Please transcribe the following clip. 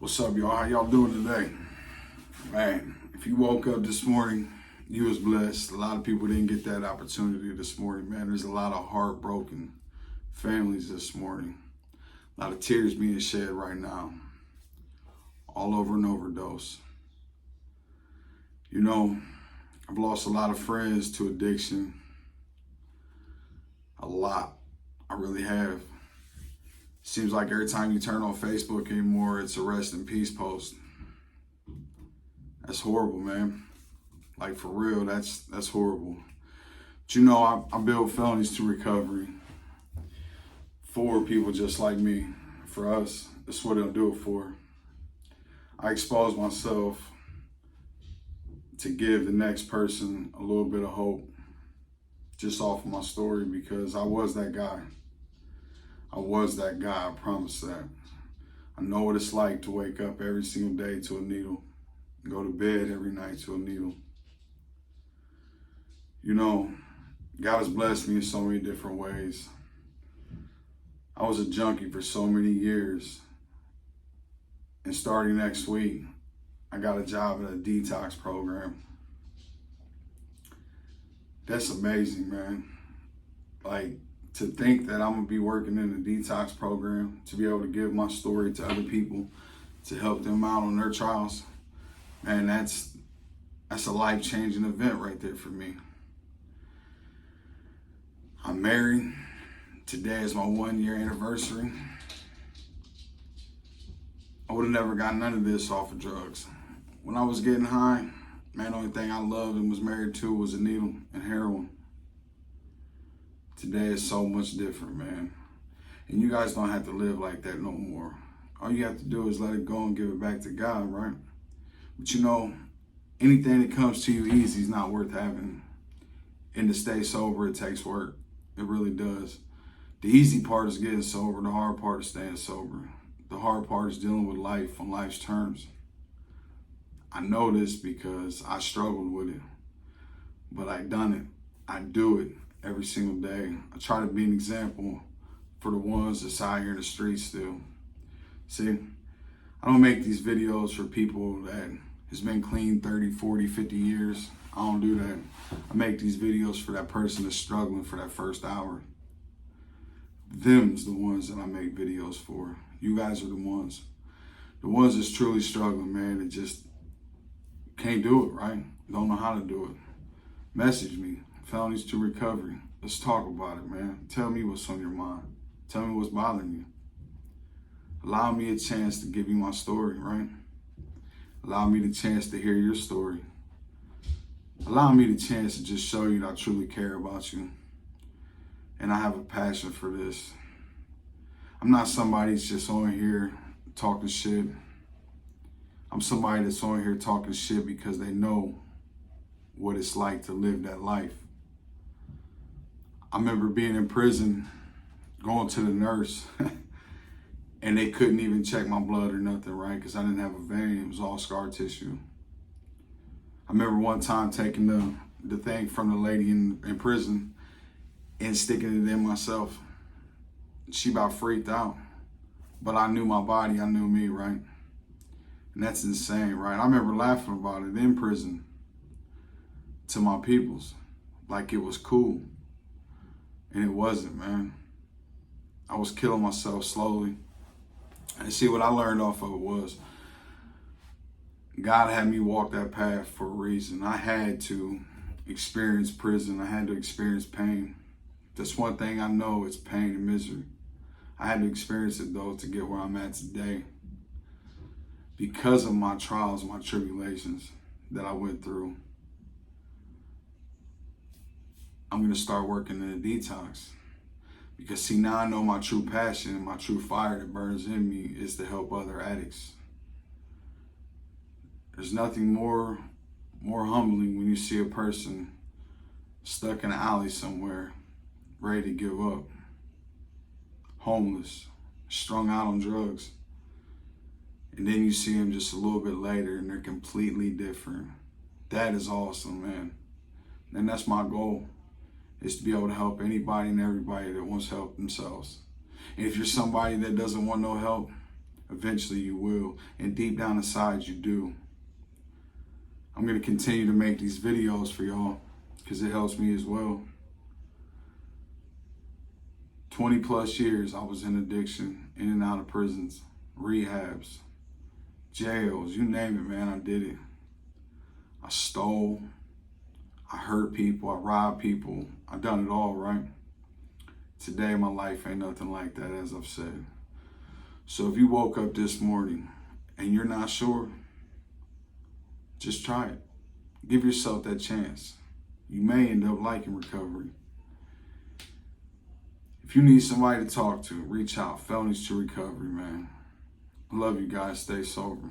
What's up, y'all? How y'all doing today? Man, if you woke up this morning, you was blessed. A lot of people didn't get that opportunity this morning, man. There's a lot of heartbroken families this morning. A lot of tears being shed right now. All over an overdose. You know, I've lost a lot of friends to addiction. A lot. I really have. Seems like every time you turn on Facebook anymore, it's a rest in peace post. That's horrible, man. Like, for real, that's horrible. But you know, I build felonies to recovery for people just like me. For us, that's what I'll do it for. I expose myself to give the next person a little bit of hope just off of my story, because I was that guy. I was that guy, I promise that. I know what it's like to wake up every single day to a needle, and go to bed every night to a needle. You know, God has blessed me in so many different ways. I was a junkie for so many years. And starting next week, I got a job at a detox program. That's amazing, man. Like, to think that I'm gonna be working in a detox program, to be able to give my story to other people, to help them out on their trials, man, that's a life-changing event right there for me. I'm married. Today is my 1-year anniversary. I would have never got none of this off of drugs. When I was getting high, man, the only thing I loved and was married to was a needle and heroin. Today is so much different, man. And you guys don't have to live like that no more. All you have to do is let it go and give it back to God, right? But you know, anything that comes to you easy is not worth having. And to stay sober, it takes work. It really does. The easy part is getting sober. The hard part is staying sober. The hard part is dealing with life on life's terms. I know this because I struggled with it, but I done it. I do it every single day. I try to be an example for the ones that's out here in the streets still. See, I don't make these videos for people that has been clean 30, 40, 50 years. I don't do that. I make these videos for that person that's struggling for that first hour. Them's the ones that I make videos for. You guys are the ones that's truly struggling, man, that just can't do it, right? Don't know how to do it. Message me, Felonies to Recovery. Let's talk about it, man. Tell me what's on your mind. Tell me what's bothering you. Allow me a chance to give you my story, right? Allow me the chance to hear your story. Allow me the chance to just show you that I truly care about you. And I have a passion for this. I'm not somebody that's just on here talking shit. I'm somebody that's on here talking shit because they know what it's like to live that life. I remember being in prison, going to the nurse, and they couldn't even check my blood or nothing, right? Because I didn't have a vein. It was all scar tissue. I remember one time taking the thing from the lady in prison and sticking it in myself. She about freaked out. But I knew my body, I knew me, right? And that's insane, right? I remember laughing about it in prison to my peoples, like it was cool. And it wasn't, man. I was killing myself slowly. And see, what I learned off of it was God had me walk that path for a reason. I had to experience prison. I had to experience pain. That's one thing I know, it's pain and misery. I had to experience it, though, to get where I'm at today. Because of my trials, my tribulations that I went through, I'm going to start working in a detox. Because, see, now I know my true passion and my true fire that burns in me is to help other addicts. There's nothing more humbling when you see a person stuck in an alley somewhere, ready to give up, homeless, strung out on drugs. And then you see them just a little bit later and they're completely different. That is awesome, man. And that's my goal, is to be able to help anybody and everybody that wants help themselves. And if you're somebody that doesn't want no help, Eventually you will. And deep down inside you do. I'm going to continue to make these videos for y'all because it helps me as well. 20 plus years I was in addiction, in and out of prisons, rehabs, jails, you name it, man, I did it. I stole, I hurt people, I robbed people, I done it all, right? Today my life ain't nothing like that, as I've said. So if you woke up this morning and you're not sure, just try it. Give yourself that chance. You may end up liking recovery. If you need somebody to talk to, reach out. Felonies to Recovery, man. I love you guys. Stay sober.